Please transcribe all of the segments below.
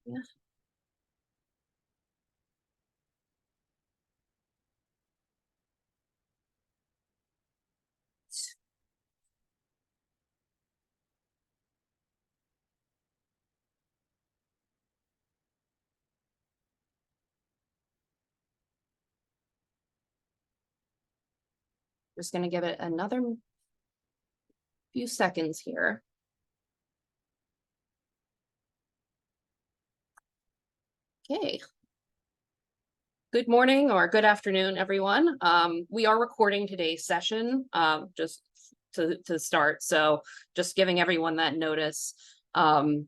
Yeah. Just going to give it another few seconds here. Okay. Good morning or good afternoon, everyone. We are recording today's session just to start. So just giving everyone that notice. Hello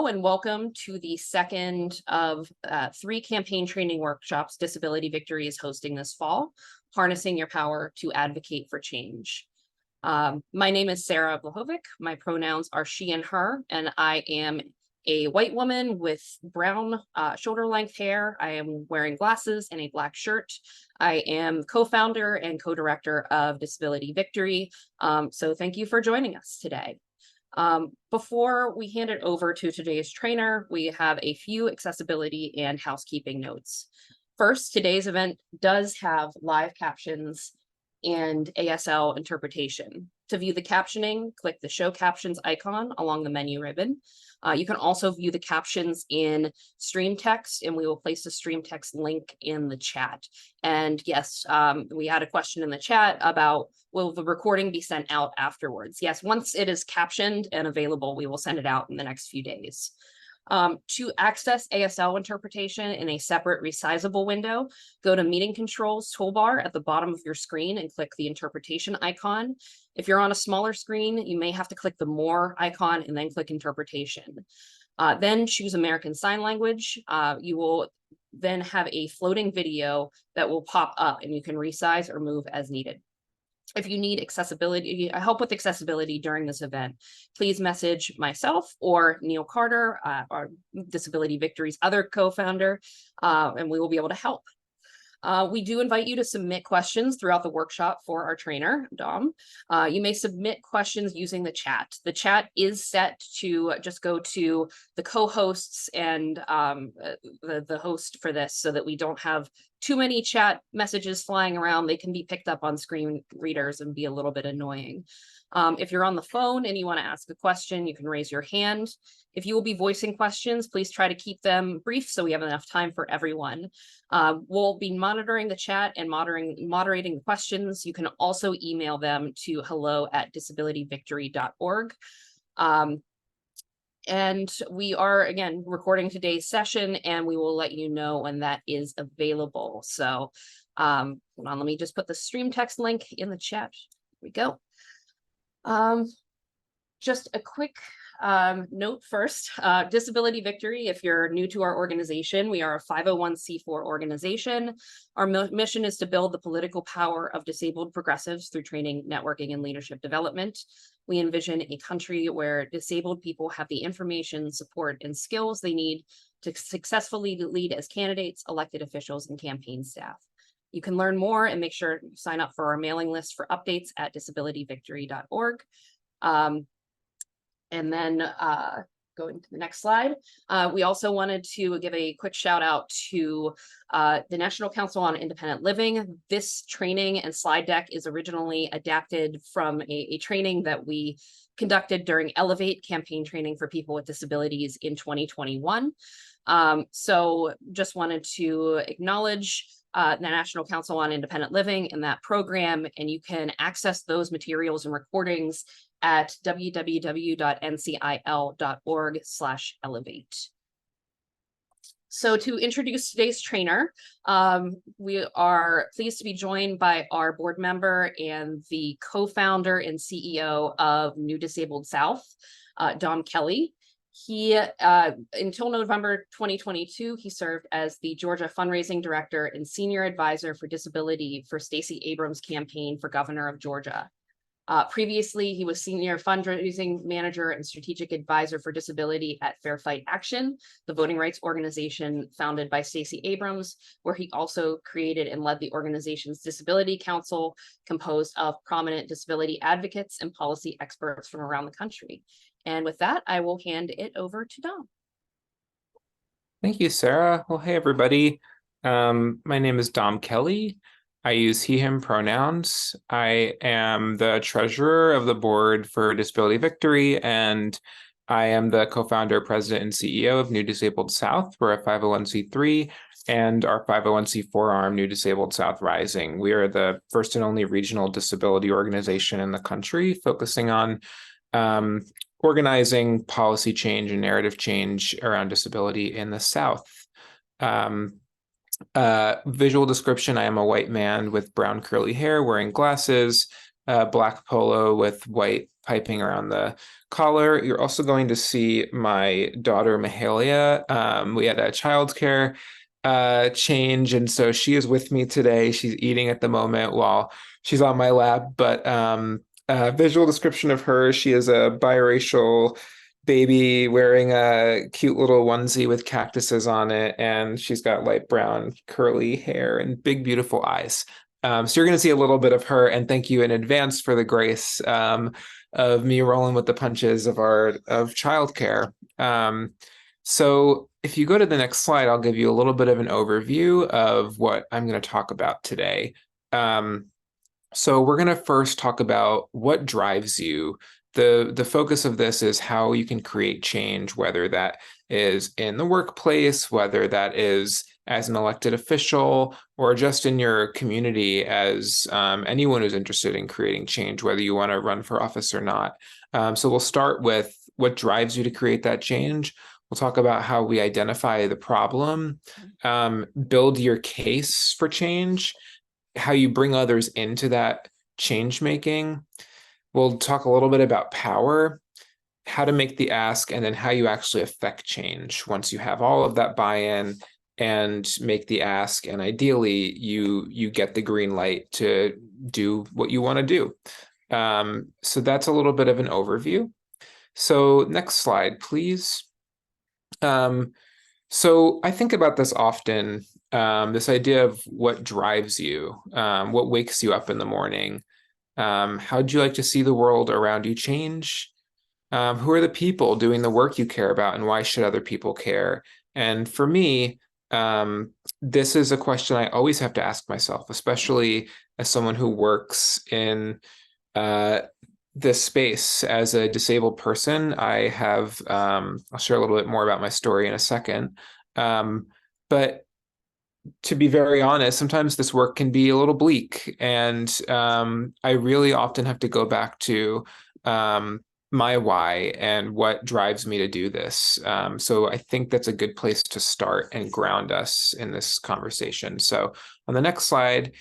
and welcome to the second of 3 campaign training workshops Disability Victory is hosting this fall, Harnessing Your Power to Advocate for Change. My name is Sarah Blahovic. My pronouns are she and her, and I am a white woman with brown shoulder length hair. I am wearing glasses and a black shirt. I am co-founder and co-director of Disability Victory. So thank you for joining us today. Before we hand it over to today's trainer, we have a few accessibility and housekeeping notes. First, today's event does have live captions and ASL interpretation. To view the captioning, click the show captions icon along the menu ribbon. You can also view the captions in stream text, and we will place the stream text link in the chat. And yes, we had a question in the chat about, will the recording be sent out afterwards? Yes, once it is captioned and available, we will send it out in the next few days. To access ASL interpretation in a separate resizable window, go to Meeting Controls toolbar at the bottom of your screen and click the interpretation icon. If you're on a smaller screen, you may have to click the More icon and then click Interpretation. Then choose American Sign Language. You will then have a floating video that will pop up and you can resize or move as needed. If you need help with accessibility during this event, please message myself or Neil Carter, our Disability Victory's other co-founder, and we will be able to help. We do invite you to submit questions throughout the workshop for our trainer, Dom. You may submit questions using the chat. The chat is set to just go to the co-hosts and the host for this so that we don't have too many chat messages flying around. They can be picked up on screen readers and be a little bit annoying. If you're on the phone and you want to ask a question, you can raise your hand. If you will be voicing questions, please try to keep them brief so we have enough time for everyone. We'll be monitoring the chat and moderating the questions. You can also email them to hello@disabilityvictory.org. And we are, again, recording today's session, and we will let you know when that is available. So hold on, let me just put the stream text link in the chat. Here we go. Just a quick note first, Disability Victory, if you're new to our organization, we are a 501c4 organization. Our mission is to build the political power of disabled progressives through training, networking, and leadership development. We envision a country where disabled people have the information, support, and skills they need to successfully lead as candidates, elected officials, and campaign staff. You can learn more and make sure you sign up for our mailing list for updates at disabilityvictory.org. And then going to the next slide, we also wanted to give a quick shout out to the National Council on Independent Living. This training and slide deck is originally adapted from a training that we conducted during Elevate campaign training for people with disabilities in 2021. So just wanted to acknowledge the National Council on Independent Living in that program, and you can access those materials and recordings at www.ncil.org/elevate. So to introduce today's trainer, we are pleased to be joined by our board member and the co-founder and CEO of New Disabled South, Dom Kelly. He, until November 2022, he served as the Georgia fundraising director and senior advisor for disability for Stacey Abrams' campaign for governor of Georgia. Previously, he was senior fundraising manager and strategic advisor for disability at Fair Fight Action, the voting rights organization founded by Stacey Abrams, where he also created and led the organization's Disability Council, composed of prominent disability advocates and policy experts from around the country. And with that, I will hand it over to Dom. Thank you, Sarah. Well, hey, everybody. My name is Dom Kelly. I use he, him pronouns. I am the treasurer of the board for Disability Victory, and I am the co-founder, president, and CEO of New Disabled South. We're a 501c3 and our 501c4 arm, New Disabled South Rising. We are the first and only regional disability organization in the country, focusing on um, organizing policy change and narrative change around disability in the South. Um, Visual description: I am a white man with brown curly hair, wearing glasses, black polo with white piping around the collar. You're also going to see my daughter, Mahalia. We had a childcare change, and so she is with me today. She's eating at the moment while she's on my lap, but visual description of her: she is a biracial baby wearing a cute little onesie with cactuses on it, and she's got light brown curly hair and big, beautiful eyes. So you're going to see a little bit of her, and thank you in advance for the grace of me rolling with the punches of childcare. So if you go to the next slide, I'll give you a little bit of an overview of what I'm going to talk about today. Um, so we're going to first talk about what drives you. The focus of this is how you can create change, whether that is in the workplace, whether that is as an elected official, or just in your community as anyone who's interested in creating change, whether you want to run for office or not. So we'll start with what drives you to create that change. We'll talk about how we identify the problem, build your case for change, how you bring others into that change making. We'll talk a little bit about power, how to make the ask, and then how you actually affect change once you have all of that buy-in and make the ask. And ideally, you get the green light to do what you want to do. So that's a little bit of an overview. So next slide, please. So I think about this often, this idea of what drives you, what wakes you up in the morning. How would you like to see the world around you change? Who are the people doing the work you care about, and why should other people care? And for me, this is a question I always have to ask myself, especially as someone who works in uh, this space as a disabled person. I have, I'll share a little bit more about my story in a second. But to be very honest, sometimes this work can be a little bleak, and I really often have to go back to my why and what drives me to do this. So I think that's a good place to start and ground us in this conversation. So on the next slide,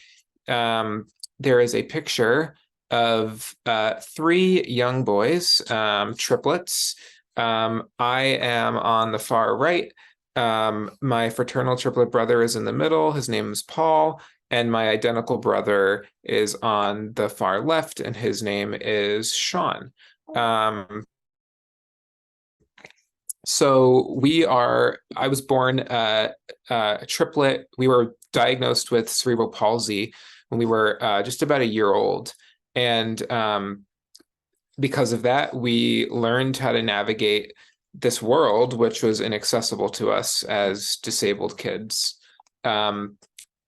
there is a picture of three young boys, triplets. I am on the far right. My fraternal triplet brother is in the middle. His name is Paul. And my identical brother is on the far left, and his name is Sean. Um, I was born a triplet. We were diagnosed with cerebral palsy when we were just about a year old. And because of that, we learned how to navigate this world, which was inaccessible to us as disabled kids. Um,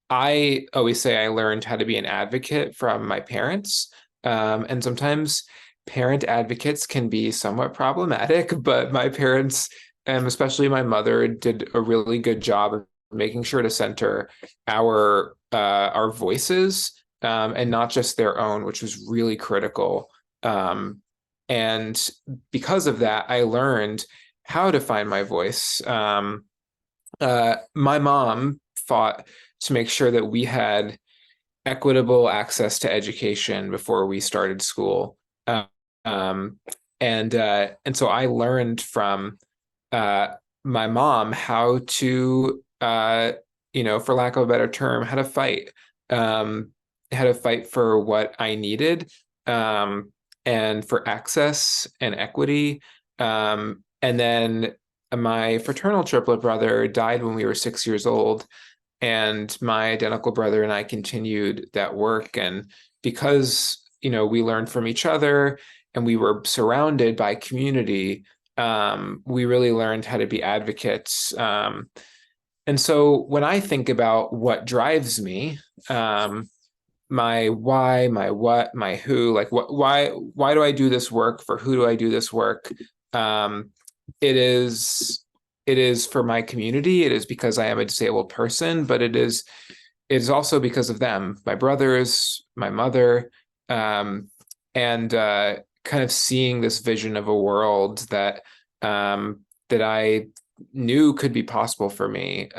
I always say I learned how to be an advocate from my parents. And sometimes parent advocates can be somewhat problematic, but my parents, especially my mother, did a really good job of making sure to center our voices, and not just their own, which was really critical. And because of that, I learned how to find my voice. My mom fought to make sure that we had equitable access to education before we started school. Um, and so I learned from uh, my mom how to, for lack of a better term, um, how to fight for what I needed, and for access and equity. And then my fraternal triplet brother died when we were 6 years old, and my identical brother and I continued that work. And because we learned from each other and we were surrounded by community, We really learned how to be advocates. And so when I think about what drives me, my why, my what, my who, like why do I do this work? For who do I do this work? Um, it is for my community. It is because I am a disabled person, but it is also because of them, my brothers, my mother, and kind of seeing this vision of a world that that I knew could be possible for me,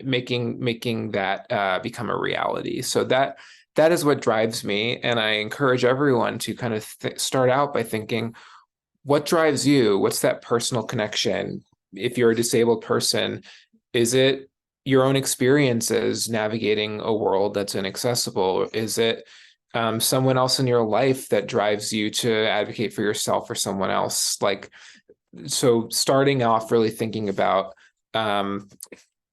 making that become a reality. So that is what drives me, and I encourage everyone to kind of start out by thinking, what drives you? What's that personal connection? If you're a disabled person, is it your own experiences navigating a world that's inaccessible? Is it someone else in your life that drives you to advocate for yourself or someone else? Like, so starting off really thinking about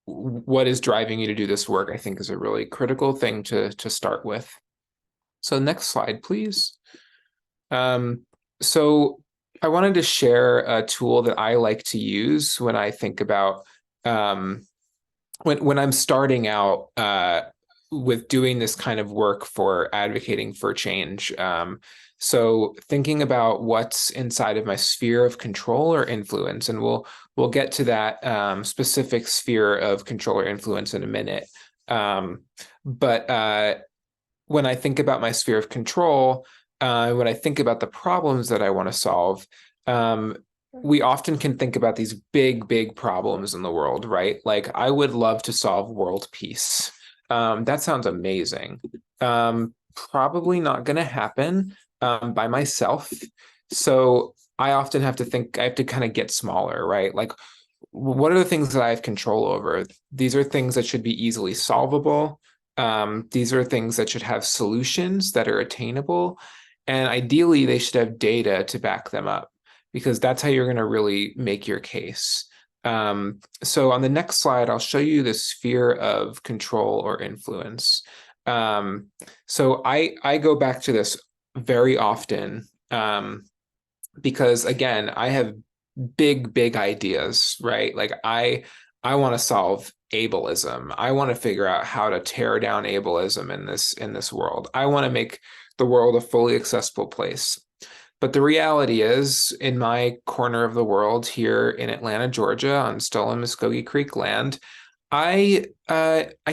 what is driving you to do this work, I think is a really critical thing to start with. So next slide, please. So I wanted to share a tool that I like to use when I think about when I'm starting out with doing this kind of work for advocating for change. So thinking about what's inside of my sphere of control or influence, and we'll get to that specific sphere of control or influence in a minute. But when I think about my sphere of control, when I think about the problems that I want to solve, we often can think about these big problems in the world, right? Like, I would love to solve world peace. That sounds amazing. Probably not going to happen by myself. So I often have to think, I have to kind of get smaller, right? Like, what are the things that I have control over? These are things that should be easily solvable. These are things that should have solutions that are attainable. And ideally, they should have data to back them up, because that's how you're going to really make your case. So on the next slide, I'll show you the sphere of control or influence. So I go back to this very often because, again, I have big ideas, right? Like, I want to solve ableism. I want to figure out how to tear down ableism in this world. I want to make the world a fully accessible place. But the reality is, in my corner of the world here in Atlanta, Georgia, on stolen Muskogee Creek land, I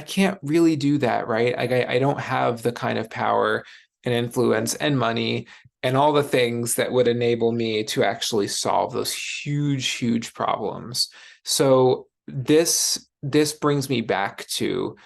can't really do that, right? I don't have the kind of power and influence and money and all the things that would enable me to actually solve those huge problems. So this brings me back to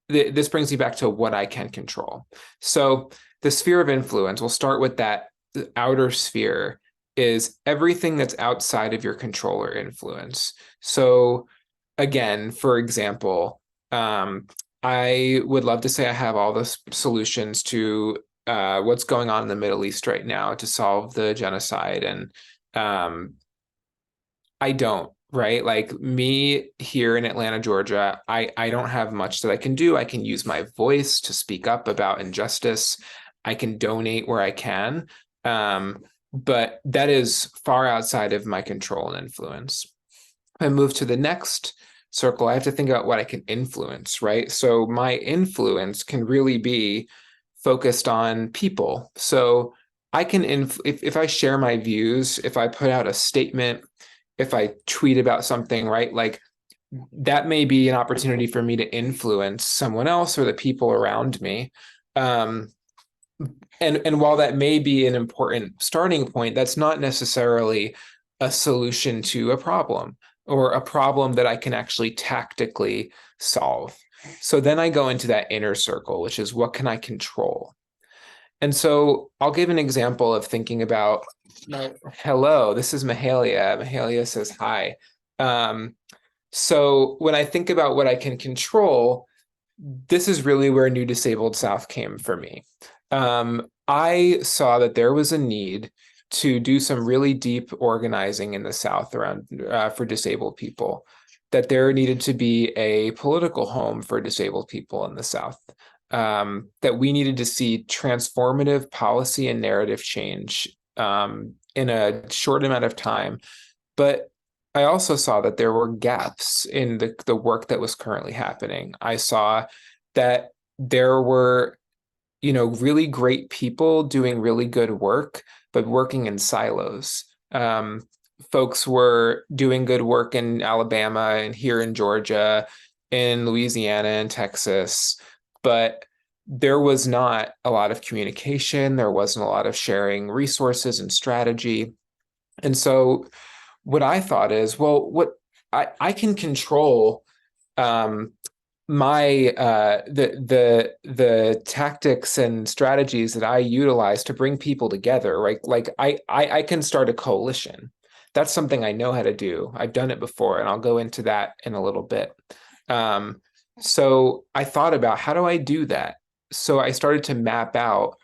this brings me back to what I can control. So the sphere of influence, we'll start with that. The outer sphere is everything that's outside of your control or influence. So again, for example, I would love to say I have all the solutions to what's going on in the Middle East right now to solve the genocide. And I don't, right? Like, me here in Atlanta, Georgia, I don't have much that I can do. I can use my voice to speak up about injustice. I can donate where I can. But that is far outside of my control and influence. I move to the next circle, I have to think about what I can influence, right? So my influence can really be focused on people. So I can, if I share my views, if I put out a statement, if I tweet about something, right? Like, that may be an opportunity for me to influence someone else or the people around me. And while that may be an important starting point, that's not necessarily a solution to a problem, or a problem that I can actually tactically solve. So then I go into that inner circle, which is, what can I control? And so I'll give an example of thinking about, hello, this is Mahalia. Mahalia says hi. So when I think about what I can control, this is really where New Disabled South came for me. I saw that there was a need to do some really deep organizing in the South around for disabled people, that there needed to be a political home for disabled people in the South, that we needed to see transformative policy and narrative change in a short amount of time. But I also saw that there were gaps in the work that was currently happening. I saw that there were, really great people doing really good work, but working in silos. Folks were doing good work in Alabama and here in Georgia, in Louisiana and Texas, but there was not a lot of communication. There wasn't a lot of sharing resources and strategy. And so what I thought is, well, what I can control um, my the tactics and strategies that I utilize to bring people together, right? Like I can start a coalition. That's something I know how to do. I've done it before, and I'll go into that in a little bit. Um, so I thought about, how do I do that? So I started to map out,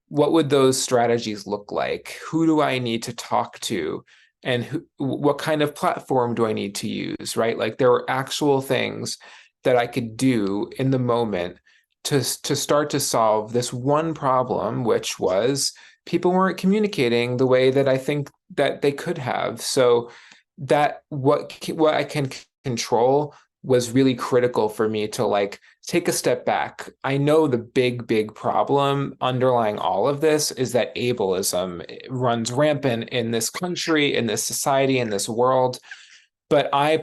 what would those strategies look like? Who do I need to talk to? And what kind of platform do I need to use, right? Like, there were actual things that I could do in the moment to start to solve this one problem, which was people weren't communicating the way that I think that they could have. So that what I can control was really critical for me to, like, take a step back. I know the big problem underlying all of this is that ableism runs rampant in this country, in this society, in this world. But I'm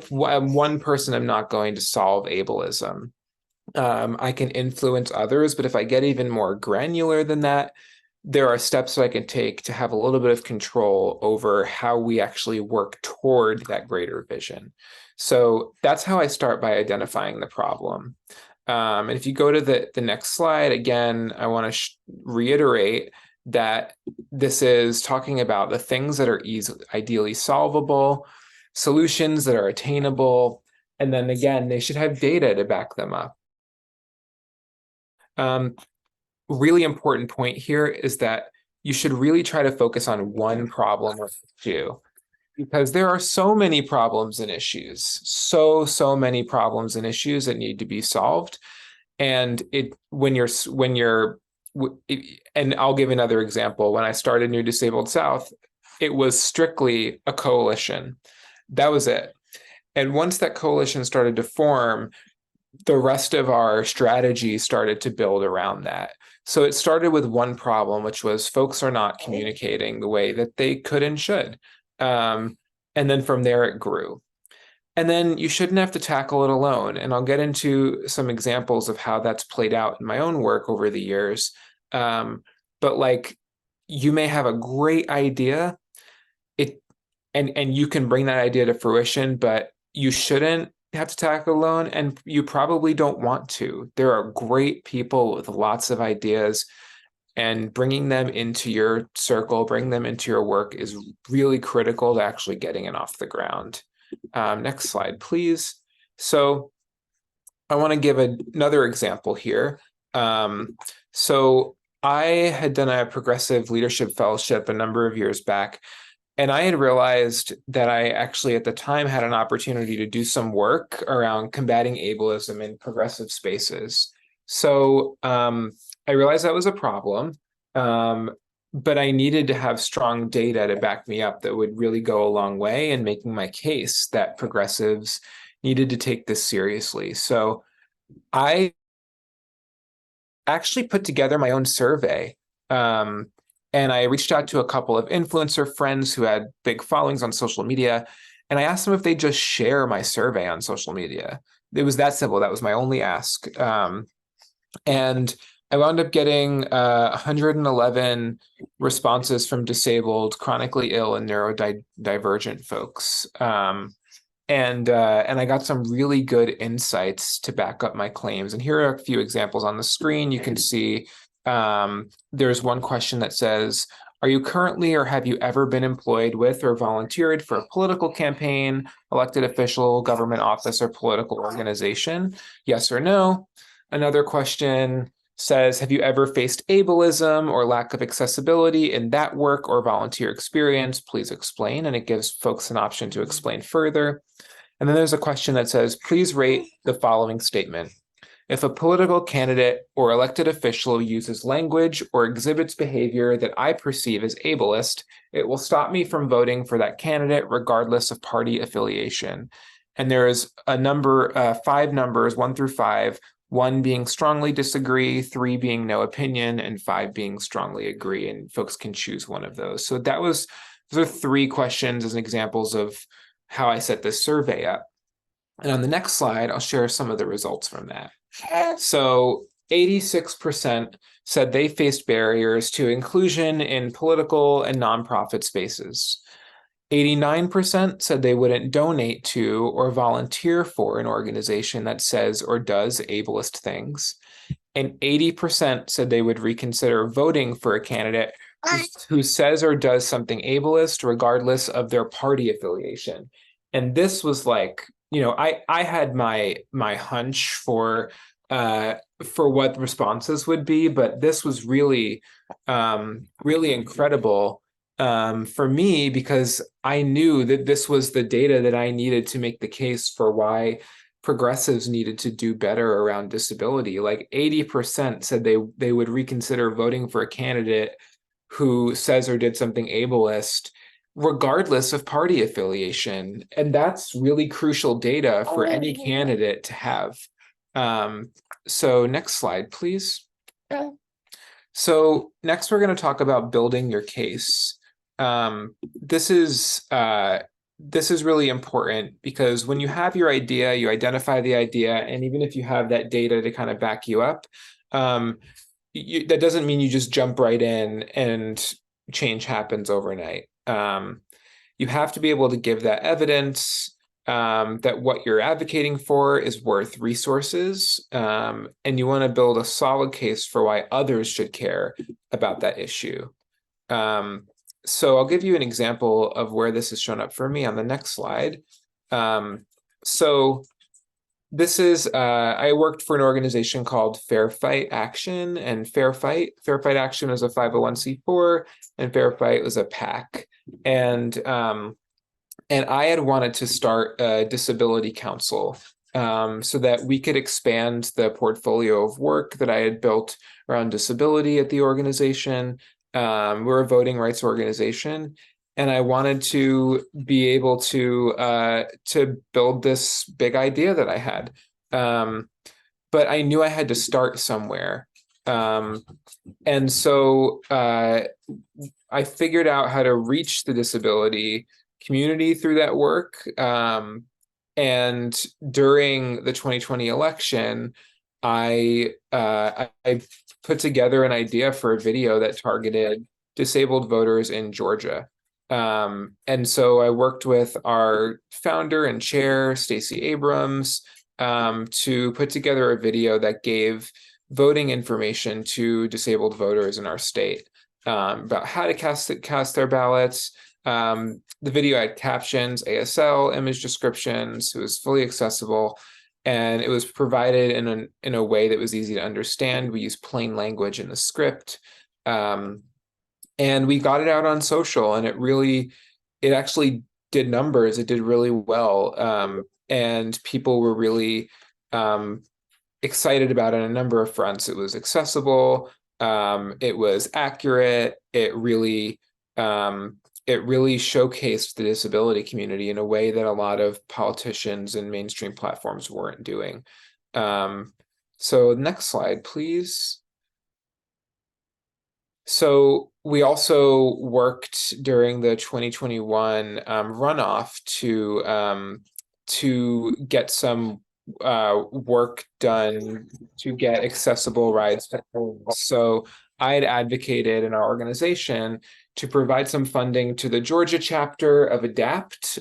one person. I'm not going to solve ableism. I can influence others, but if I get even more granular than that, there are steps that I can take to have a little bit of control over how we actually work toward that greater vision. So that's how I start, by identifying the problem. And if you go to the next slide, again, I want to reiterate that this is talking about the things that are ideally solvable, solutions that are attainable, and then again, they should have data to back them up. Really important point here is that you should really try to focus on one problem or issue, because there are so many problems and issues, so many problems and issues that need to be solved. And and I'll give another example. When I started New Disabled South, it was strictly a coalition. That was it. And once that coalition started to form, the rest of our strategy started to build around that. So it started with one problem, which was folks are not communicating the way that they could and should. And then from there it grew. And then you shouldn't have to tackle it alone. And I'll get into some examples of how that's played out in my own work over the years. But like, you may have a great idea, and you can bring that idea to fruition, but you shouldn't have to tackle alone, and you probably don't want to. There are great people with lots of ideas, and bringing them into your circle, bring them into your work, is really critical to actually getting it off the ground. Next slide, please. So I want to give another example here. So I had done a progressive leadership fellowship a number of years back, and I had realized that I actually at the time had an opportunity to do some work around combating ableism in progressive spaces. So I realized that was a problem, but I needed to have strong data to back me up that would really go a long way in making my case that progressives needed to take this seriously. So I actually put together my own survey. And I reached out to a couple of influencer friends who had big followings on social media, and I asked them if they'd just share my survey on social media. It was that simple. That was my only ask. And I wound up getting 111 responses from disabled, chronically ill, and neurodivergent folks. And I got some really good insights to back up my claims. And here are a few examples on the screen. You can see there's one question that says, are you currently or have you ever been employed with or volunteered for a political campaign, elected official, government office, or political organization? Yes or no? Another question says, have you ever faced ableism or lack of accessibility in that work or volunteer experience? Please explain. And it gives folks an option to explain further. And then there's a question that says, please rate the following statement. If a political candidate or elected official uses language or exhibits behavior that I perceive as ableist, it will stop me from voting for that candidate regardless of party affiliation. And there is a number, 5 numbers, 1 through 5, 1 being strongly disagree, 3 being no opinion, and 5 being strongly agree. And folks can choose one of those. So those are 3 questions as examples of how I set this survey up. And on the next slide, I'll share some of the results from that. So 86% said they faced barriers to inclusion in political and nonprofit spaces. 89% said they wouldn't donate to or volunteer for an organization that says or does ableist things. And 80% said they would reconsider voting for a candidate who says or does something ableist regardless of their party affiliation. And this was like, I had my hunch for what responses would be, but this was really really incredible for me, because I knew that this was the data that I needed to make the case for why progressives needed to do better around disability. Like 80% said they would reconsider voting for a candidate who says or did something ableist regardless of party affiliation. And that's really crucial data for any candidate to have. So next slide, please. So next we're going to talk about building your case. This is really important, because when you have your idea, you identify the idea, and even if you have that data to kind of back you up, that doesn't mean you just jump right in and change happens overnight. You have to be able to give that evidence that what you're advocating for is worth resources, and you want to build a solid case for why others should care about that issue. So I'll give you an example of where this has shown up for me on the next slide. So this is, I worked for an organization called Fair Fight Action, and Fair Fight Action was a 501c4, and Fair Fight was a PAC. And I had wanted to start a disability council so that we could expand the portfolio of work that I had built around disability at the organization. We're a voting rights organization, and I wanted to be able to build this big idea that I had. But I knew I had to start somewhere. And so I figured out how to reach the disability community through that work. And during the 2020 election, I put together an idea for a video that targeted disabled voters in Georgia. And so I worked with our founder and chair, Stacey Abrams, to put together a video that gave voting information to disabled voters in our state about how to cast their ballots. The video had captions, ASL, image descriptions. It was fully accessible, and it was provided in a way that was easy to understand. We used plain language in the script, and we got it out on social, and it actually did numbers. It did really well, and people were really excited about it on a number of fronts. It was accessible. It was accurate. It really showcased the disability community in a way that a lot of politicians and mainstream platforms weren't doing. So next slide, please. So we also worked during the 2021 runoff to get some work done to get accessible rides to homes. So I had advocated in our organization to provide some funding to the Georgia chapter of ADAPT,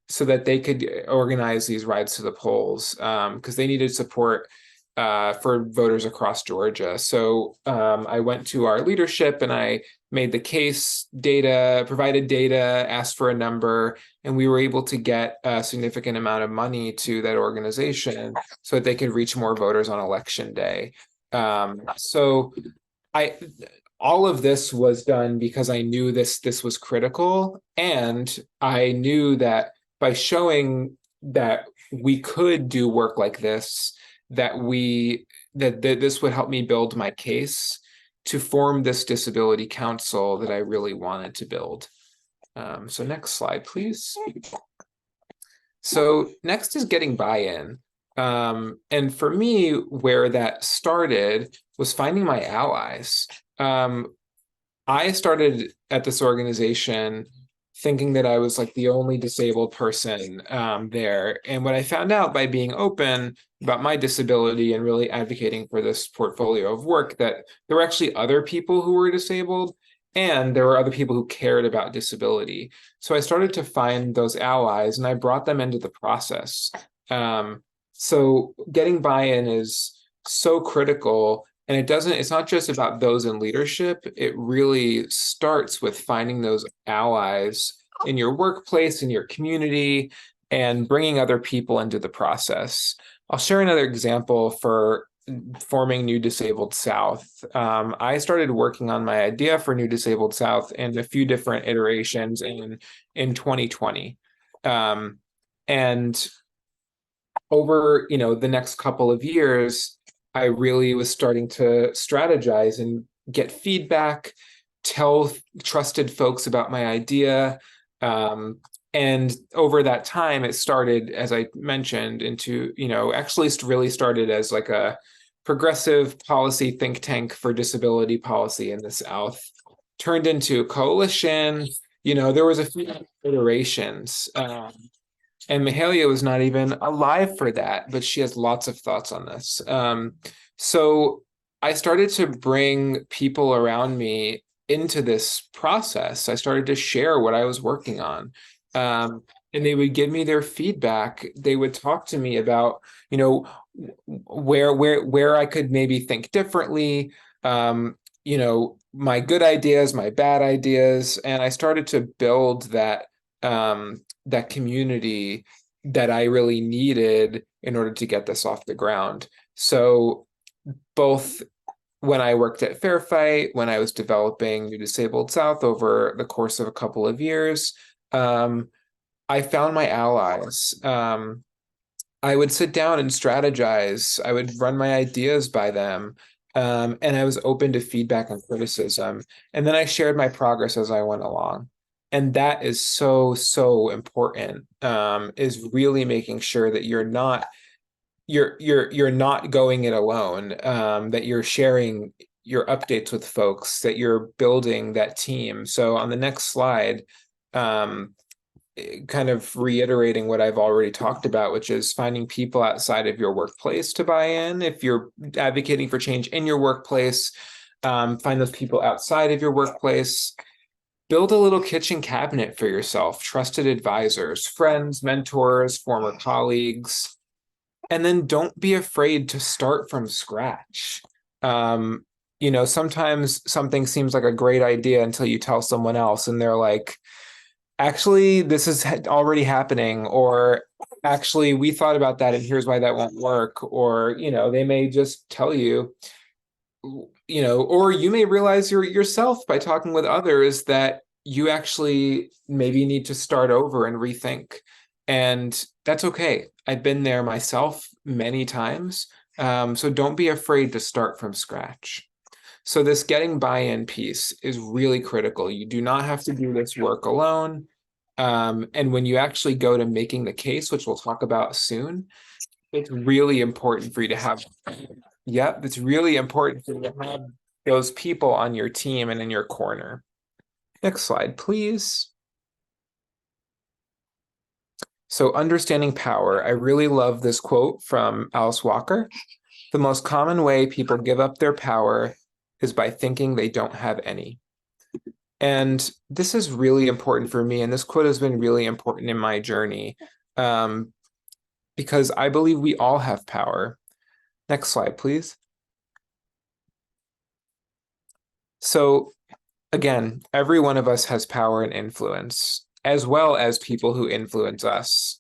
so that they could organize these rides to the polls, because they needed support for voters across Georgia. So I went to our leadership and I made the case, provided data, asked for a number, and we were able to get a significant amount of money to that organization so that they could reach more voters on election day. So all of this was done because I knew this was critical, and I knew that by showing that we could do work like this, that this would help me build my case to form this disability council that I really wanted to build. So next slide, please. So next is getting buy-in. And for me, where that started was finding my allies. I started at this organization thinking that I was like the only disabled person there. And what I found out by being open about my disability and really advocating for this portfolio of work, that there were actually other people who were disabled, and there were other people who cared about disability. So I started to find those allies and I brought them into the process. So getting buy-in is so critical. And it's not just about those in leadership. It really starts with finding those allies in your workplace, in your community, and bringing other people into the process. I'll share another example for forming New Disabled South. I started working on my idea for New Disabled South in a few different iterations in 2020. And over, the next couple of years, I really was starting to strategize and get feedback, tell trusted folks about my idea. And over that time, it started, as I mentioned, into, actually really started as like a progressive policy think tank for disability policy in the South, turned into a coalition. There was a few iterations. And Mahalia was not even alive for that, but she has lots of thoughts on this. So I started to bring people around me into this process. I started to share what I was working on. And they would give me their feedback. They would talk to me about, where I could maybe think differently, my good ideas, my bad ideas. And I started to build that community that I really needed in order to get this off the ground. So both when I worked at Fair Fight, when I was developing New Disabled South over the course of a couple of years, I found my allies. I would sit down and strategize. I would run my ideas by them. And I was open to feedback and criticism. And then I shared my progress as I went along. And that is so, so important, is really making sure that you're not going it alone, that you're sharing your updates with folks, that you're building that team. So on the next slide, kind of reiterating what I've already talked about, which is finding people outside of your workplace to buy in. If you're advocating for change in your workplace, find those people outside of your workplace. Build a little kitchen cabinet for yourself, trusted advisors, friends, mentors, former colleagues, and then don't be afraid to start from scratch. Sometimes something seems like a great idea until you tell someone else and they're like, actually, this is already happening, or actually, we thought about that and here's why that won't work. Or, they may just tell you, or you may realize yourself by talking with others that you actually maybe need to start over and rethink. And that's okay. I've been there myself many times. So don't be afraid to start from scratch. So this getting buy-in piece is really critical. You do not have to do this work alone. And when you actually go to making the case, which we'll talk about soon, it's really important for you to have, it's really important for you to have those people on your team and in your corner. Next slide, please. So understanding power. I really love this quote from Alice Walker. The most common way people give up their power is by thinking they don't have any. And this is really important for me. And this quote has been really important in my journey, because I believe we all have power. Next slide, please. So again, every one of us has power and influence, as well as people who influence us.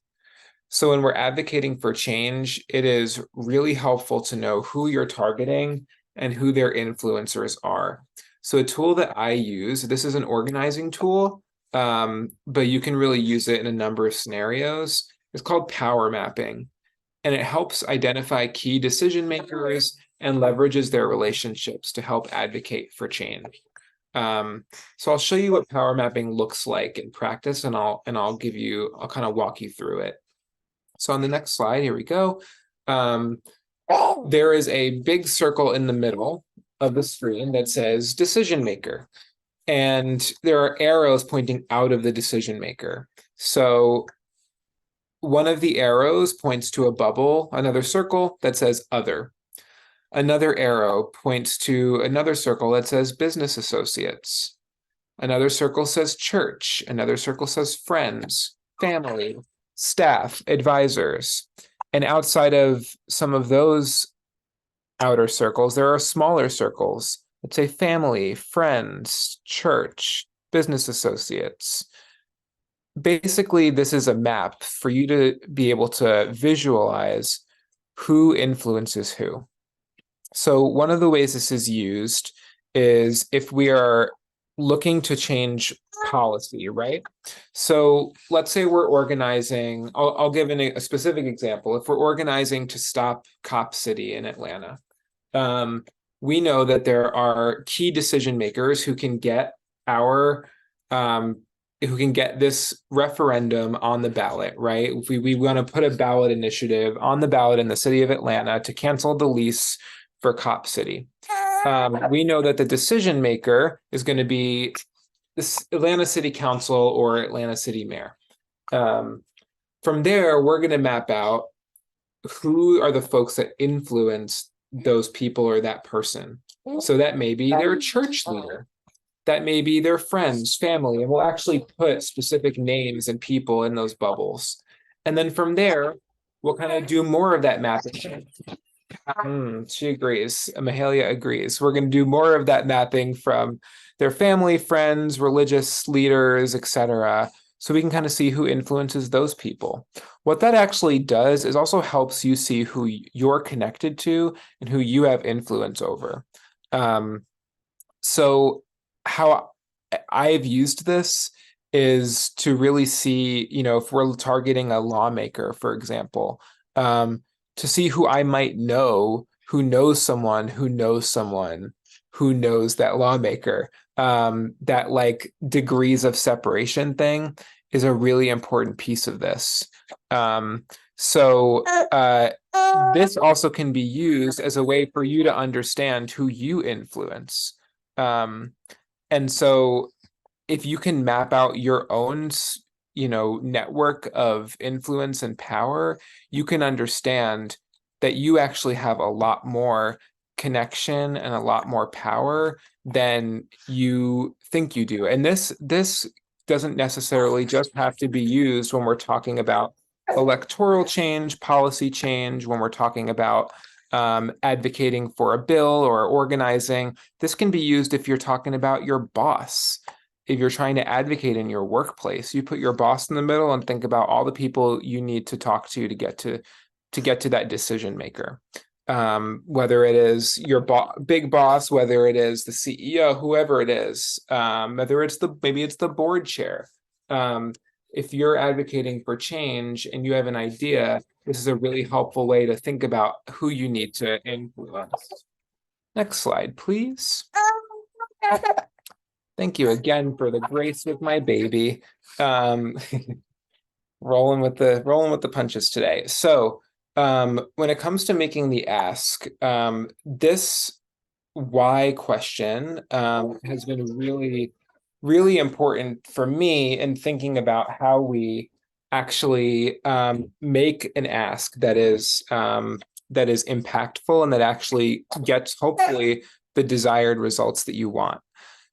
So when we're advocating for change, it is really helpful to know who you're targeting and who their influencers are. So a tool that I use, this is an organizing tool, but you can really use it in a number of scenarios. It's called power mapping. and it helps identify key decision makers and leverages their relationships to help advocate for change. So I'll show you what power mapping looks like in practice, and I'll kind of walk you through it. So on the next slide, here we go. There is a big circle in the middle of the screen that says decision maker. And there are arrows pointing out of the decision maker. So one of the arrows points to a bubble, another circle that says other. Another arrow points to another circle that says business associates. Another circle says church. Another circle says friends, family, staff, advisors. And outside of some of those outer circles, there are smaller circles. Let's say family, friends, church, business associates. Basically, this is a map for you to be able to visualize who influences who. So one of the ways this is used is if we are looking to change policy, right? So let's say we're organizing, I'll give a specific example. If we're organizing to stop Cop City in Atlanta, we know that there are key decision makers who can get this referendum on the ballot, right? If we want to put a ballot initiative on the ballot in the city of Atlanta to cancel the lease for Cop City. We know that the decision maker is going to be this Atlanta City Council or Atlanta City Mayor. From there, we're going to map out who are the folks that influence those people or that person. So that may be their church leader. That may be their friends, family, and we'll actually put specific names and people in those bubbles. And then from there, we'll kind of do more of that mapping. She agrees. Mahalia agrees. We're going to do more of that mapping from their family, friends, religious leaders, etc. So we can kind of see who influences those people. What that actually does is also helps you see who you're connected to and who you have influence over. So how I've used this is to really see, if we're targeting a lawmaker, for example, to see who I might know, who knows someone who knows someone who knows that lawmaker. That like degrees of separation thing is a really important piece of this. So this also can be used as a way for you to understand who you influence. And so if you can map out your own network of influence and power, you can understand that you actually have a lot more connection and a lot more power than you think you do. And this doesn't necessarily just have to be used when we're talking about electoral change, policy change, when we're talking about advocating for a bill or organizing. This can be used if you're talking about your boss. If you're trying to advocate in your workplace, you put your boss in the middle and think about all the people you need to talk to get to that decision maker. Whether it is your big boss, whether it is the CEO, whoever it is, whether it's maybe it's the board chair. If you're advocating for change and you have an idea, this is a really helpful way to think about who you need to influence. Next slide, please. Thank you again for the grace with my baby. Rolling with the punches today. So when it comes to making the ask, this why question has been really, really important for me in thinking about how we actually make an ask that is impactful and that actually gets hopefully the desired results that you want.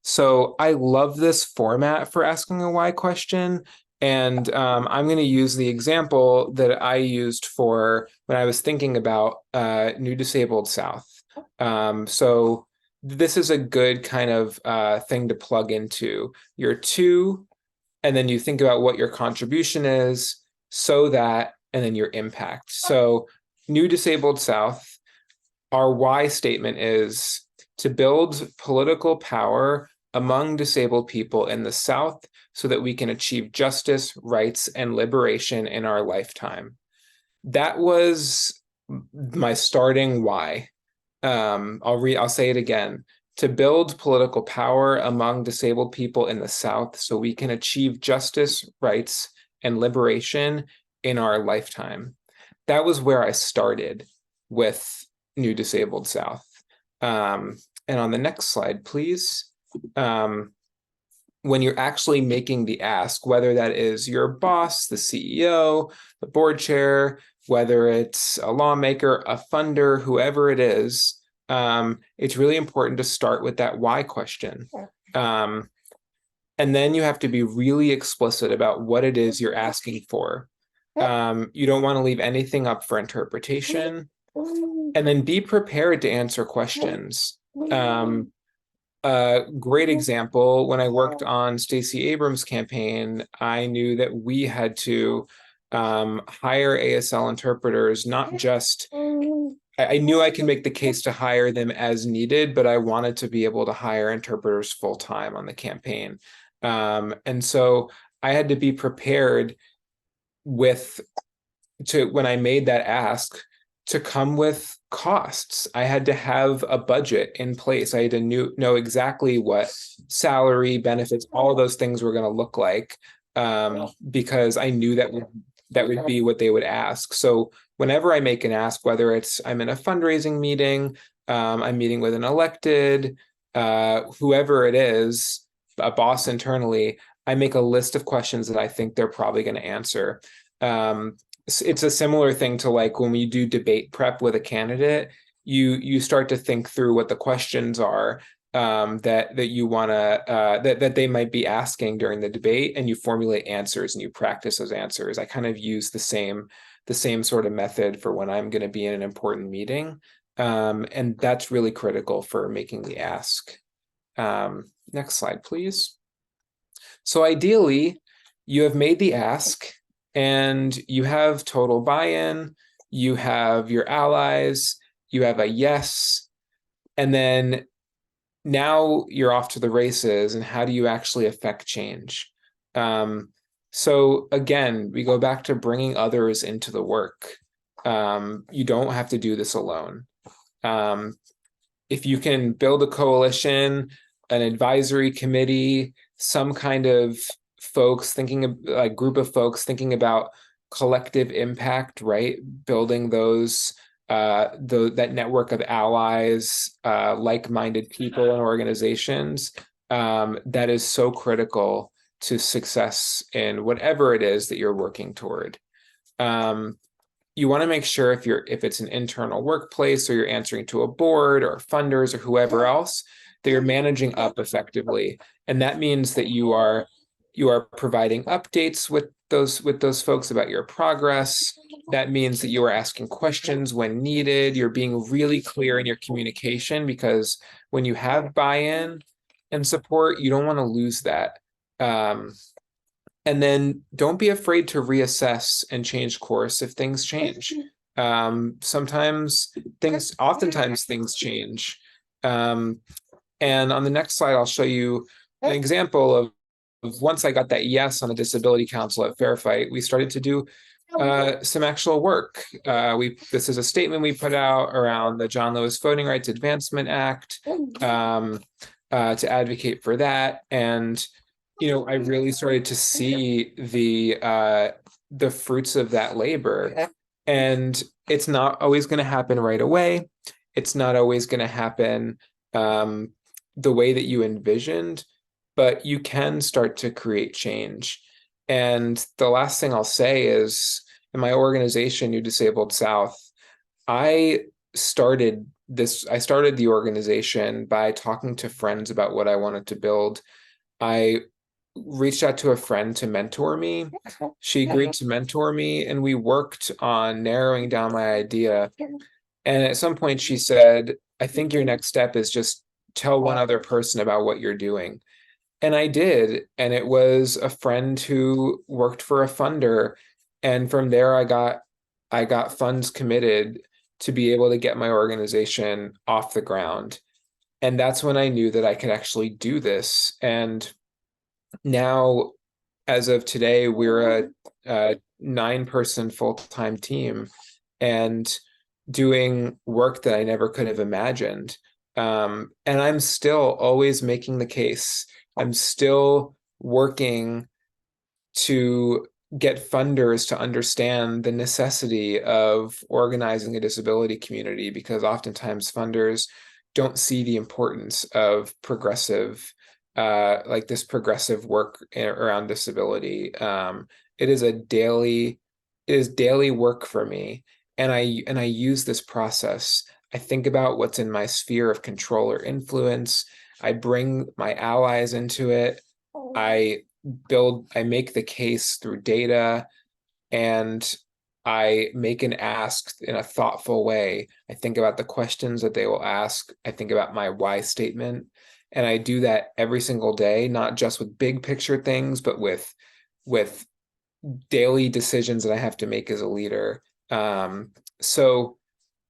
So I love this format for asking a why question. And I'm going to use the example that I used for when I was thinking about New Disabled South. So this is a good kind of thing to plug into your two, and then you think about what your contribution is, so that, and then your impact. So New Disabled South, our why statement is to build political power among disabled people in the South so that we can achieve justice, rights, and liberation in our lifetime. that was my starting why. I'll say it again. To build political power among disabled people in the South so we can achieve justice, rights, and liberation in our lifetime. That was where I started with New Disabled South. And on the next slide, please. When you're actually making the ask, whether that is your boss, the CEO, the board chair, whether it's a lawmaker, a funder, whoever it is, it's really important to start with that why question. And then you have to be really explicit about what it is you're asking for. You don't want to leave anything up for interpretation. And then be prepared to answer questions. A great example, when I worked on Stacey Abrams' campaign, I knew that we had to hire ASL interpreters, not just, I knew I could make the case to hire them as needed, but I wanted to be able to hire interpreters full time on the campaign. And so I had to be prepared when I made that ask, to come with costs. I had to have a budget in place. I had to know exactly what salary, benefits, all of those things were going to look like, because I knew that would be what they would ask. So whenever I make an ask, whether it's I'm in a fundraising meeting, I'm meeting with an elected, whoever it is, a boss internally, I make a list of questions that I think they're probably going to answer. It's a similar thing to like when we do debate prep with a candidate, you start to think through what the questions are that you want to that they might be asking during the debate, and you formulate answers and you practice those answers. I kind of use the same sort of method for when I'm going to be in an important meeting, and that's really critical for making the ask. Next slide, please. So ideally, you have made the ask and you have total buy-in, you have your allies, you have a yes, and then now you're off to the races. And how do you actually affect change? So again, we go back to bringing others into the work. You don't have to do this alone. If you can build a coalition, an advisory committee, some kind of folks thinking of a group of folks thinking about collective impact, right? Building those that network of allies, like-minded people and organizations, that is so critical to success in whatever it is that you're working toward. You want to make sure if it's an internal workplace or you're answering to a board or funders or whoever else, that you're managing up effectively. And that means that you are providing updates with those folks about your progress. That means that you are asking questions when needed. You're being really clear in your communication, because when you have buy-in and support, you don't want to lose that. And then don't be afraid to reassess and change course if things change. Oftentimes things change. And on the next slide, I'll show you an example of once I got that yes on the Disability Council at Fair Fight, we started to do some actual work. This is a statement we put out around the John Lewis Voting Rights Advancement Act, to advocate for that. And I really started to see the fruits of that labor. And it's not always going to happen right away. It's not always going to happen the way that you envisioned, but you can start to create change. And the last thing I'll say is, in my organization, New Disabled South, I started the organization by talking to friends about what I wanted to build. I reached out to a friend to mentor me. She agreed to mentor me, and we worked on narrowing down my idea. And at some point she said, I think your next step is just tell one other person about what you're doing. And I did. And it was a friend who worked for a funder. And from there, I got funds committed to be able to get my organization off the ground. And that's when I knew that I could actually do this. And now, as of today, we're a 9-person full-time team and doing work that I never could have imagined. And I'm still always making the case. I'm still working to get funders to understand the necessity of organizing a disability community, because oftentimes funders don't see the importance of progressive, like this progressive work around disability. It is daily work for me, and I use this process. I think about what's in my sphere of control or influence. I bring my allies into it. I make the case through data, and I make an ask in a thoughtful way. I think about the questions that they will ask. I think about my why statement. And I do that every single day, not just with big picture things, but with daily decisions that I have to make as a leader. So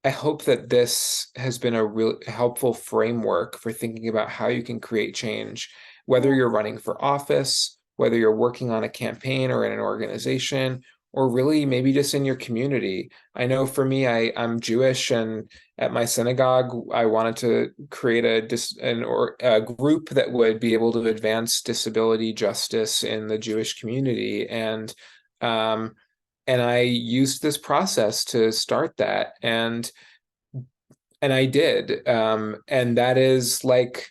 I hope that this has been a real helpful framework for thinking about how you can create change, whether you're running for office, whether you're working on a campaign or in an organization, or really maybe just in your community. I know for me, I'm Jewish, and at my synagogue, I wanted to create a group that would be able to advance disability justice in the Jewish community. And I used this process to start that, and I did. And that is like,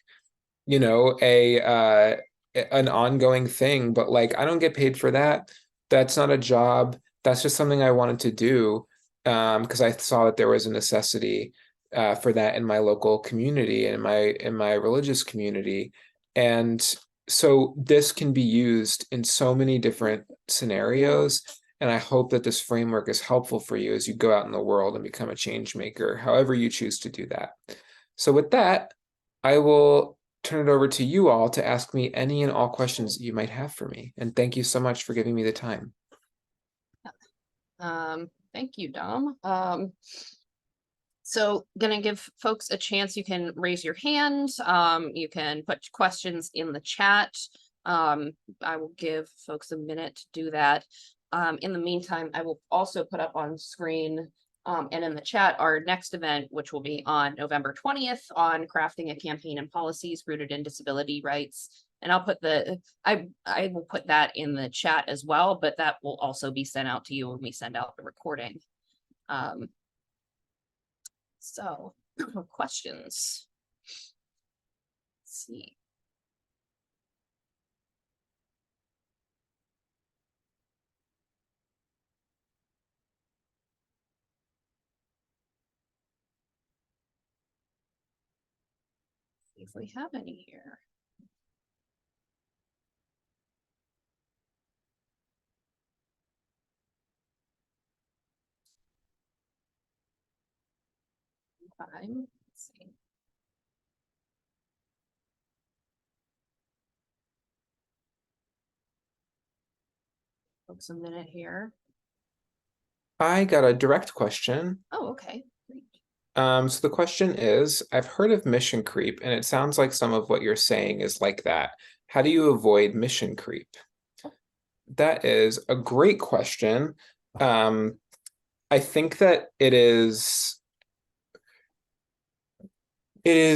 an ongoing thing, but like I don't get paid for that. That's not a job. That's just something I wanted to do, because I saw that there was a necessity for that in my local community and in my religious community. And so this can be used in so many different scenarios. And I hope that this framework is helpful for you as you go out in the world and become a change maker, however you choose to do that. So with that, I will turn it over to you all to ask me any and all questions that you might have for me. And thank you so much for giving me the time. Thank you, Dom. So gonna give folks a chance. You can raise your hand. You can put questions in the chat. I will give folks a minute to do that. In the meantime, I will also put up on screen and in the chat our next event, which will be on November 20th on crafting a campaign and policies rooted in disability rights. And I'll put I will put that in the chat as well, but that will also be sent out to you when we send out the recording. So questions. Let's see. If we have any here. Let's see. Folks a minute here. I got a direct question. Oh, okay. Great. So the question is, I've heard of mission creep, and it sounds like some of what you're saying is like that. How do you avoid mission creep? That is a great question. I think that it is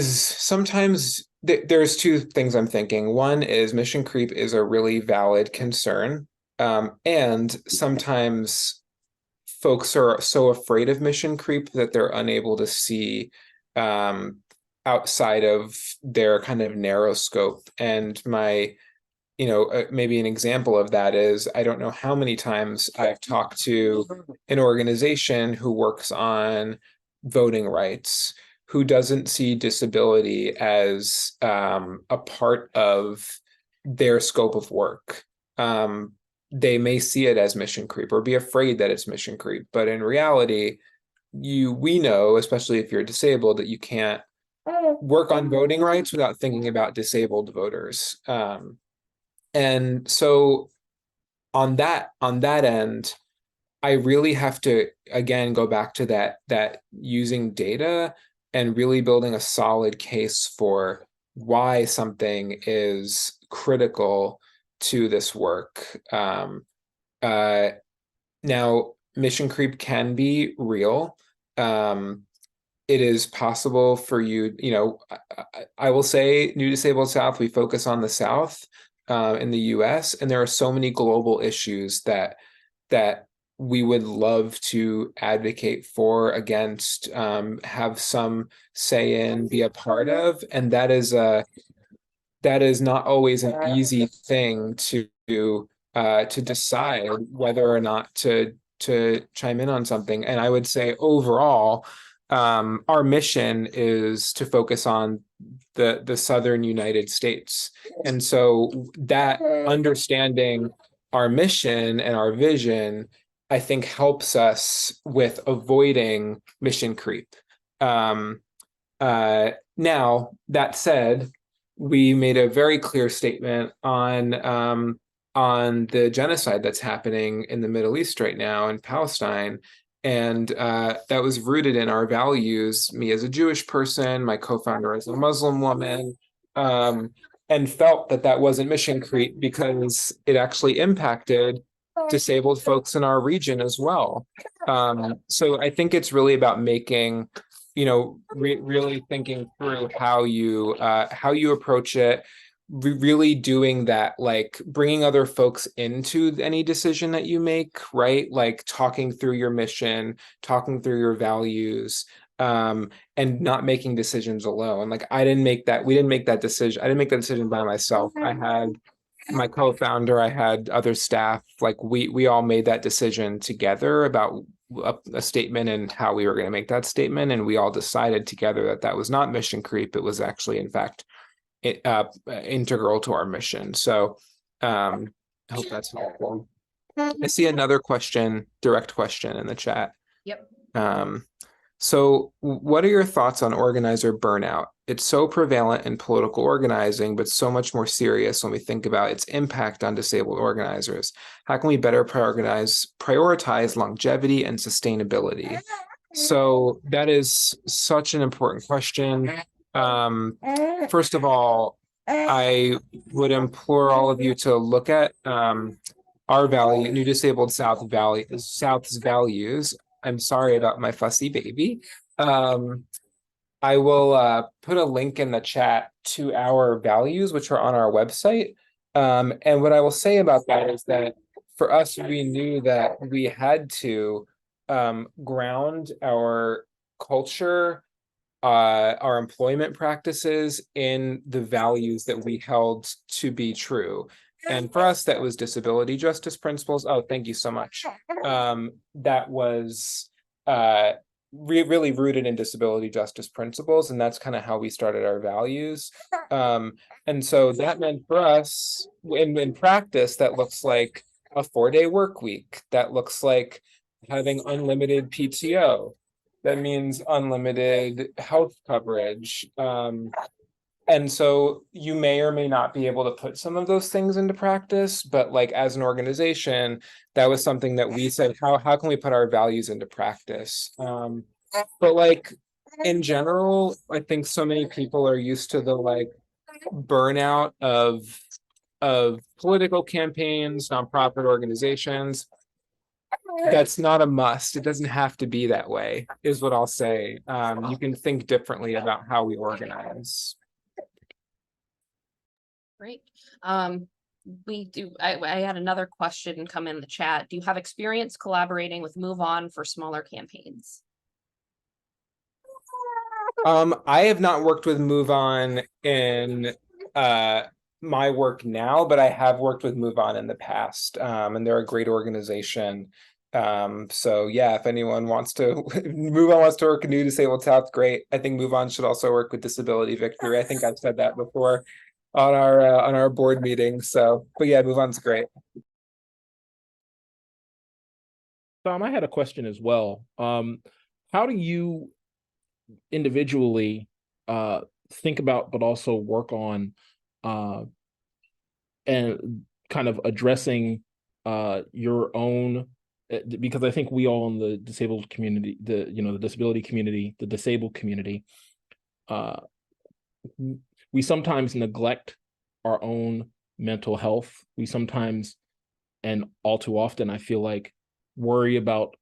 sometimes there's two things I'm thinking. One is mission creep is a really valid concern. And sometimes folks are so afraid of mission creep that they're unable to see outside of their kind of narrow scope. And maybe an example of that is, I don't know how many times I've talked to an organization who works on voting rights, who doesn't see disability as a part of their scope of work. They may see it as mission creep or be afraid that it's mission creep, but in reality, we know, especially if you're disabled, that you can't work on voting rights without thinking about disabled voters. And so on that end, I really have to, again, go back to that using data and really building a solid case for why something is critical to this work. Now, mission creep can be real. It is possible for you, I will say New Disabled South, we focus on the South in the US, and there are so many global issues that we would love to advocate for, against, have some say in, be a part of, and that is not always an easy thing to decide whether or not to chime in on something. And I would say overall, our mission is to focus on the southern United States. And so that understanding our mission and our vision, I think, helps us with avoiding mission creep. Now, that said, we made a very clear statement on the genocide that's happening in the Middle East right now in Palestine. And that was rooted in our values, me as a Jewish person, my co-founder as a Muslim woman, and felt that that wasn't mission creep because it actually impacted disabled folks in our region as well. So I think it's really about making, really thinking through how you approach it, really doing that, like bringing other folks into any decision that you make, right? Like talking through your mission, talking through your values, and not making decisions alone. Like we didn't make that decision. I didn't make that decision by myself. I had my co-founder, I had other staff, like we all made that decision together about a statement and how we were going to make that statement. And we all decided together that that was not mission creep. It was actually, in fact, integral to our mission. So I hope that's helpful. I see another direct question in the chat. Yep. So what are your thoughts on organizer burnout? It's so prevalent in political organizing, but so much more serious when we think about its impact on disabled organizers. How can we better prioritize longevity and sustainability? So that is such an important question. First of all, I would implore all of you to look at our value, New Disabled South's values. I'm sorry about my fussy baby. I will put a link in the chat to our values, which are on our website. And what I will say about that is that for us, we knew that we had to ground our culture, our employment practices in the values that we held to be true. And for us, that was disability justice principles. Oh, thank you so much. That was really rooted in disability justice principles. And that's kind of how we started our values. And so that meant for us, in practice, that looks like a 4-day work week. That looks like having unlimited PTO. That means unlimited health coverage. And so you may or may not be able to put some of those things into practice, but like as an organization, that was something that we said, how can we put our values into practice? But like in general, I think so many people are used to the like burnout of political campaigns, nonprofit organizations. That's not a must. It doesn't have to be that way, is what I'll say. You can think differently about how we organize. Great. I had another question come in the chat. Do you have experience collaborating with Move On for smaller campaigns? I have not worked with Move On in my work now, but I have worked with Move On in the past, and they're a great organization. So yeah, if anyone wants to Move On wants to work with New Disabled South, great. I think Move On should also work with Disability Victory. I think I've said that before on our board meeting. So, but yeah, Move On's great. Tom, I had a question as well. How do you individually think about, but also work on and kind of addressing your own, because I think we all in the disabled community, the disability community, the disabled community, we sometimes neglect our own mental health. We sometimes, and all too often, I feel like worry about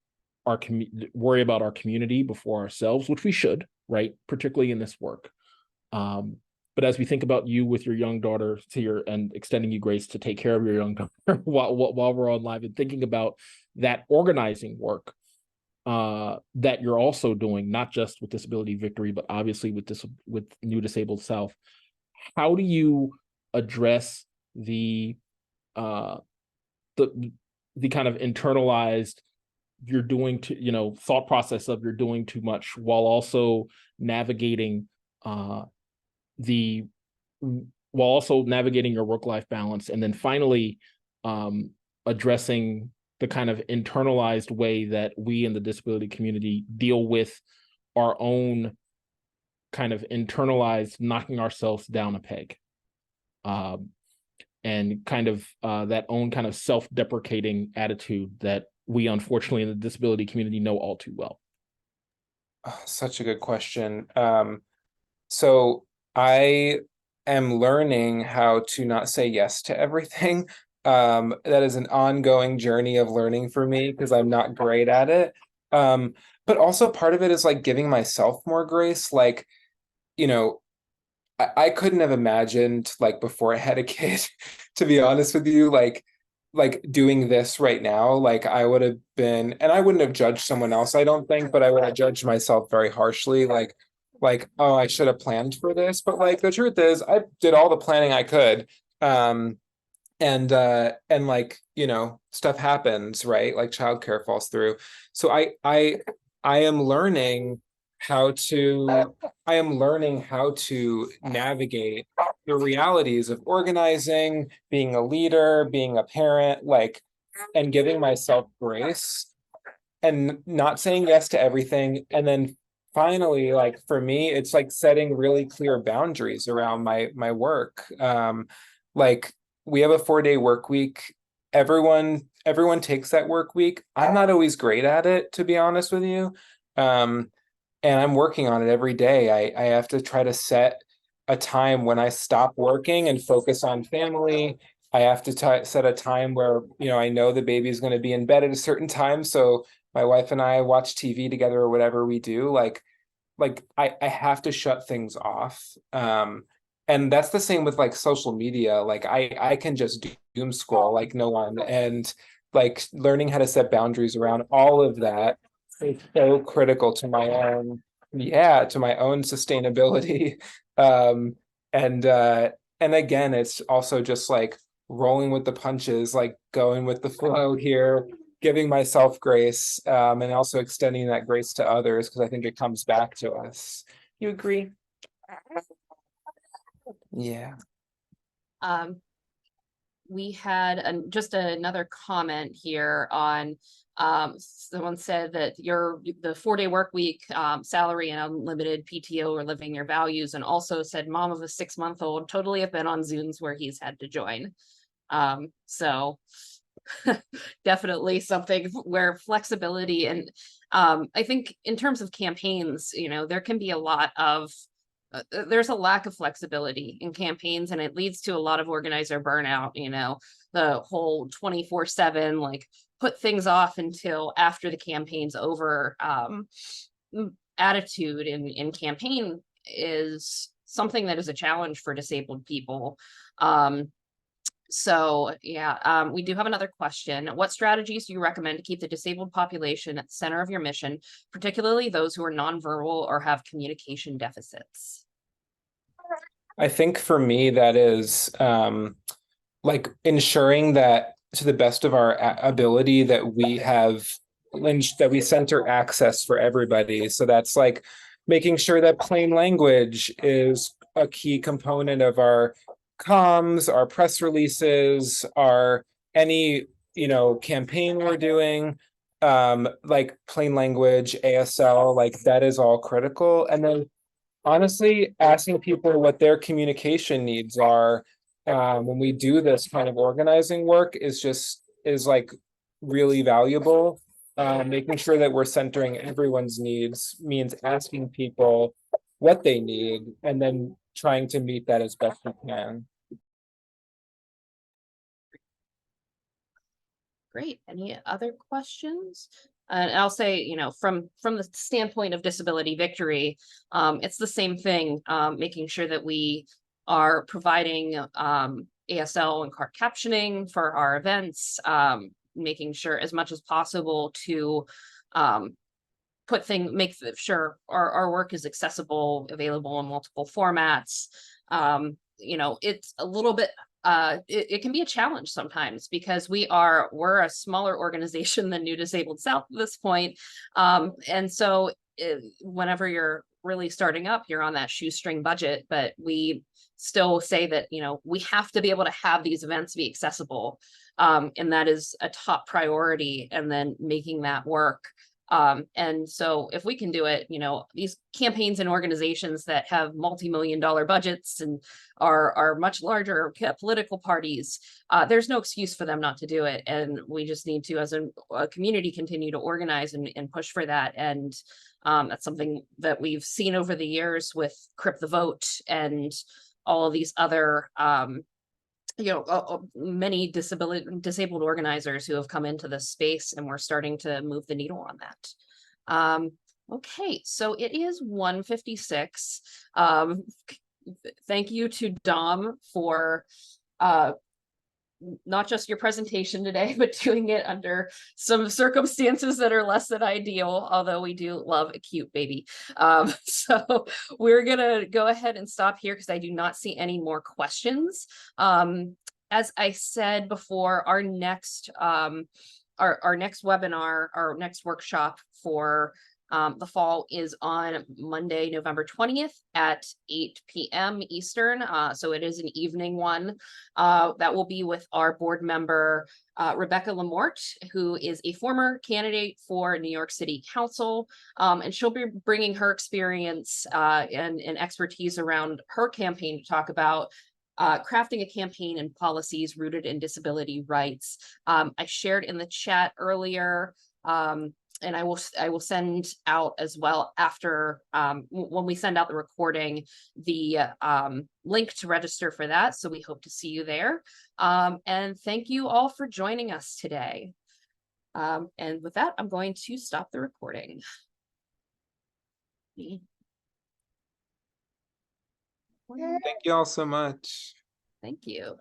worry about our community before ourselves, which we should, right? Particularly in this work. But as we think about you with your young daughter here and extending you grace to take care of your young daughter while we're on live, and thinking about that organizing work that you're also doing, not just with Disability Victory, but obviously with New Disabled South, how do you address the kind of internalized thought process of you're doing too much, while also navigating your work-life balance, and then finally addressing the kind of internalized way that we in the disability community deal with our own kind of internalized knocking ourselves down a peg, and kind of that own kind of self-deprecating attitude that we unfortunately in the disability community know all too well. Oh, such a good question. So I am learning how to not say yes to everything. That is an ongoing journey of learning for me because I'm not great at it. But also part of it is like giving myself more grace. Like, I couldn't have imagined, like, before I had a kid, to be honest with you, like doing this right now. Like, I would have been, and I wouldn't have judged someone else, I don't think, but I would have judged myself very harshly. Like, oh, I should have planned for this. But like the truth is, I did all the planning I could. And like, stuff happens, right? Like childcare falls through. So I am learning how to navigate the realities of organizing, being a leader, being a parent, like, and giving myself grace and not saying yes to everything. And then finally, like, for me, it's like setting really clear boundaries around my work. Like, we have a 4-day work week. Everyone takes that work week. I'm not always great at it, to be honest with you. And I'm working on it every day. I have to try to set a time when I stop working and focus on family. I have to set a time where, I know the baby's going to be in bed at a certain time. So my wife and I watch TV together or whatever we do. Like I have to shut things off. And that's the same with like social media. Like I can just doom scroll like no one. And like learning how to set boundaries around all of that is so critical to my own, sustainability. And again, it's also just like rolling with the punches, like going with the flow here, giving myself grace, and also extending that grace to others, because I think it comes back to us. You agree? Yeah. We had just another comment here on someone said that the 4-day work week, salary and unlimited PTO are living your values, and also said mom of a 6-month-old, totally have been on Zooms where he's had to join. So definitely something where flexibility, and I think in terms of campaigns, there can be a lot of there's a lack of flexibility in campaigns, and it leads to a lot of organizer burnout. The whole 24/7, like, put things off until after the campaign's over attitude in campaign is something that is a challenge for disabled people. So yeah, we do have another question. What strategies do you recommend to keep the disabled population at the center of your mission, particularly those who are nonverbal or have communication deficits? I think for me, that is like ensuring that to the best of our ability that we center access for everybody. So that's like making sure that plain language is a key component of our comms, our press releases, any campaign we're doing, like plain language, ASL, like that is all critical. And then honestly, asking people what their communication needs are when we do this kind of organizing work is like really valuable. Making sure that we're centering everyone's needs means asking people what they need and then trying to meet that as best we can. Great. Any other questions? And I'll say, from the standpoint of Disability Victory, it's the same thing, making sure that we are providing ASL and cart captioning for our events, making sure as much as possible to sure our work is accessible, available in multiple formats. It's a little bit it can be a challenge sometimes because we're a smaller organization than New Disabled South at this point. And so whenever you're really starting up, you're on that shoestring budget, but we still say that, we have to be able to have these events be accessible. And that is a top priority, and then making that work. And so if we can do it, these campaigns and organizations that have multi-million-dollar budgets and are much larger political parties, there's no excuse for them not to do it. And we just need to, as a community, continue to organize and push for that. And that's something that we've seen over the years with Crip the Vote and all of these other many disabled organizers who have come into this space, and we're starting to move the needle on that. Okay, so it is 1:56. Thank you to Dom for not just your presentation today, but doing it under some circumstances that are less than ideal, although we do love a cute baby. So we're gonna go ahead and stop here because I do not see any more questions. As I said before, our next webinar, our next workshop for the fall is on Monday, November 20th at 8 p.m. Eastern. So it is an evening one. That will be with our board member, Rebecca Lamort, who is a former candidate for New York City Council. And she'll be bringing her experience and expertise around her campaign to talk about crafting a campaign and policies rooted in disability rights. I shared in the chat earlier, and I will send out as well after when we send out the recording, the link to register for that. So we hope to see you there. And thank you all for joining us today. And with that, I'm going to stop the recording. Thank you all so much. Thank you.